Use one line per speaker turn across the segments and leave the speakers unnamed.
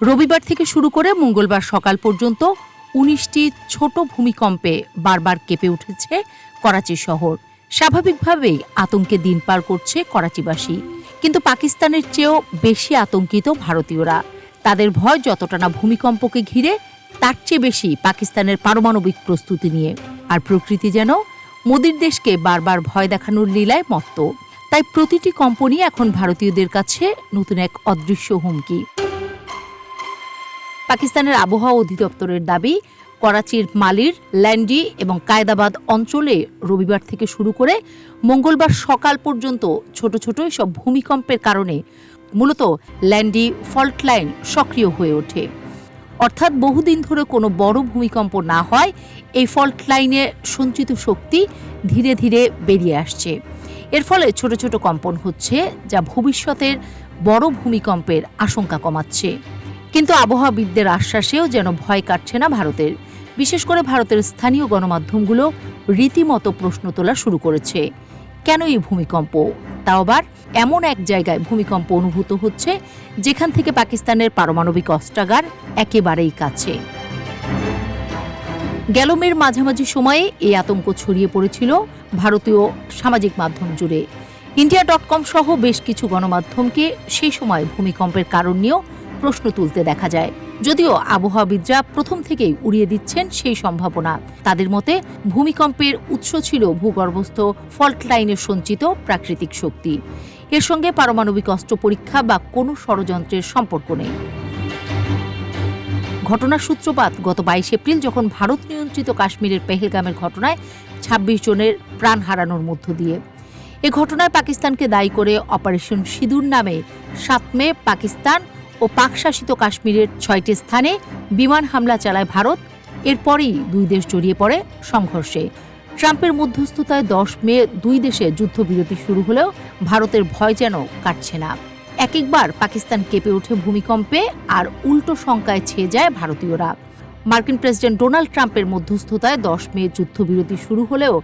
রবিবার থেকে শুরু করে মঙ্গলবার সকাল পর্যন্ত ১৯টি ছোট ভূমিকম্পে বারবার কেঁপে উঠেছে করাচি শহর। স্বাভাবিকভাবেই আতঙ্কে দিন পার করছে করাচিবাসী। কিন্তু পাকিস্তানের চেয়েও বেশি আতঙ্কিত ভারতীয়রা। তাদের ভয় যতটা না ভূমিকম্পকে ঘিরে, তার চেয়ে বেশি পাকিস্তানের পারমাণবিক প্রস্তুতি নিয়ে। আর প্রকৃতি যেন মোদির দেশকে বারবার ভয় দেখানোর লীলায় মত্ত। তাই প্রতিটি কম্পনই এখন ভারতীয়দের কাছে নতুন এক অদৃশ্য হুমকি। পাকিস্তানের আবহাওয়া অধিদপ্তরের দাবি, করাচির মালির, ল্যান্ডি এবং কায়দাবাদ অঞ্চলে রবিবার থেকে শুরু করে মঙ্গলবার সকাল পর্যন্ত ছোট ছোট এসব ভূমিকম্পের কারণে মূলত ল্যান্ডি ফল্ট লাইন সক্রিয় হয়ে ওঠে। অর্থাৎ বহুদিন ধরে কোনো বড় ভূমিকম্প না হয় এই ফল্ট লাইনে সঞ্চিত শক্তি ধীরে ধীরে বেরিয়ে আসছে। এর ফলে ছোট ছোট কম্পন হচ্ছে, যা ভবিষ্যতের বড় ভূমিকম্পের আশঙ্কা কমাচ্ছে। কিন্তু আবহাওয়াবিদদের আশ্বাসেও যেন ভয় কাটছে না ভারতের। বিশেষ করে ভারতের স্থানীয় গণমাধ্যমগুলো রীতিমতো প্রশ্ন তোলা শুরু করেছে। কেন এই ভূমিকম্প? তাও আবার এমন এক জায়গায় ভূমিকম্প অনুভূত হচ্ছে যেখান থেকে পাকিস্তানের পারমাণবিক অস্ত্রাগার একেবারেই কাছে। গেল মের মাঝামাঝি সময়ে এই আতঙ্ক ছড়িয়ে পড়েছিল ভারতীয় সামাজিক মাধ্যম জুড়ে। India.com সহ বেশ কিছু গণমাধ্যমকে সেই সময় ভূমিকম্পের কারণ নিয়েও প্রশ্ন তুলতে দেখা যায়। যদিও আবহাওয়াবিদরা প্রথম থেকেই উড়িয়ে দিচ্ছেন সেই সম্ভাবনা। তাদের মতে ভূমিকম্পের উৎস ছিল ভূগর্ভস্থ ফল্ট লাইনের সঞ্চিত প্রাকৃতিক শক্তি। এর সঙ্গে পারমাণবিক অস্ত্র পরীক্ষা বা কোনো ষড়যন্ত্রের সম্পর্ক নেই। ঘটনার সূত্রপাত গত ২২ এপ্রিল, যখন ভারত নিয়ন্ত্রিত কাশ্মীরের পেহেলগামের ঘটনায় ২৬ জনের প্রাণ হারানোর মধ্য দিয়ে। এ ঘটনায় পাকিস্তানকে দায়ী করে অপারেশন সিঁদুর নামে ৭ মে পাকিস্তান ও পাক শাসিত কাশ্মীরের ৬টি স্থানে বিমান হামলা চালায় ভারত। এরপরই দুই দেশ জড়িয়ে পড়ে সংঘর্ষে। ট্রাম্পের মধ্যস্থতায় ১০ মে দুই দেশে যুদ্ধবিরতি শুরু হলেও ভারতের ভয় যেন কাটছে না। এক একবার পাকিস্তান কেঁপে ওঠে ভূমিকম্পে, আর উল্টো শঙ্কায় ছেয়ে যায় ভারতীয়রা। মার্কিন প্রেসিডেন্ট ডোনাল্ড ট্রাম্পের মধ্যস্থতায় ১০ মে যুদ্ধবিরতি শুরু হলেও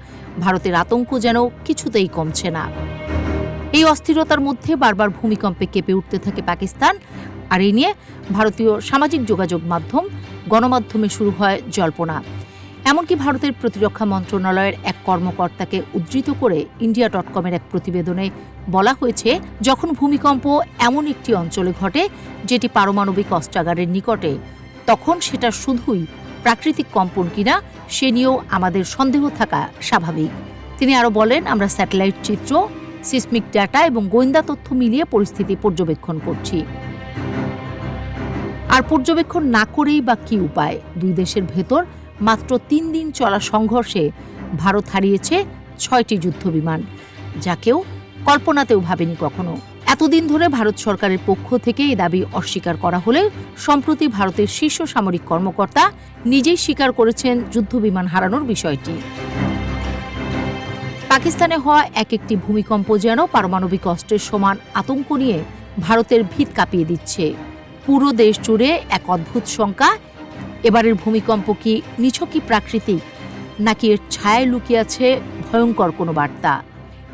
ভারতের আতঙ্ক যেন কিছুতেই কমছে না। এই অস্থিরতার মধ্যে বারবার ভূমিকম্পে কেঁপে উঠতে থাকে পাকিস্তান। আর এই নিয়ে ভারতীয় সামাজিক যোগাযোগ মাধ্যম, গণমাধ্যমে শুরু হয় জল্পনা। এমনকি ভারতের প্রতিরক্ষা মন্ত্রণালয়ের এক কর্মকর্তাকে উদ্ধৃত করে India.com-এর এক প্রতিবেদনে বলা হয়েছে, যখন ভূমিকম্প এমন একটি অঞ্চলে ঘটে যেটি পারমাণবিক অস্ত্রাগারের নিকটে, তখন সেটা শুধুই প্রাকৃতিক কম্পন কিনা সে নিয়েও আমাদের সন্দেহ থাকা স্বাভাবিক। তিনি আরও বলেন, আমরা স্যাটেলাইট চিত্র, সিসমিক ডাটা এবং গোয়েন্দা তথ্য মিলিয়ে পরিস্থিতি পর্যবেক্ষণ করছি। আর পর্যবেক্ষণ না করেই বা কি উপায়? দুই দেশের ভেতর মাত্র ৩ দিন চলা সংঘর্ষে ভারত হারিয়েছে ৬টি যুদ্ধবিমান, যা কেউ কল্পনাতেও ভাবেনি কখনো। এতদিন ধরে ভারত সরকারের পক্ষ থেকে এই দাবি অস্বীকার করা হলে সম্প্রতি ভারতের শীর্ষ সামরিক কর্মকর্তা নিজেই স্বীকার করেছেন যুদ্ধবিমান হারানোর বিষয়টি। পাকিস্তানে হওয়া এক একটি ভূমিকম্প যেন পারমাণবিক অস্ত্রের সমান আতঙ্ক নিয়ে ভারতের ভিত কাঁপিয়ে দিচ্ছে। পুরো দেশ জুড়ে এক অদ্ভুত শঙ্কা, এবারের ভূমিকম্প কি নিছকই প্রাকৃতিক, নাকি এর ছায়ায় লুকিয়ে আছে ভয়ঙ্কর কোনো বার্তা?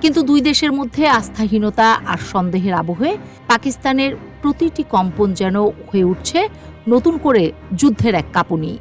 কিন্তু দুই দেশের মধ্যে আস্থাহীনতা আর সন্দেহের আবহে পাকিস্তানের প্রতিটি কম্পন যেন হয়ে উঠছে নতুন করে যুদ্ধের এক কাঁপুনি।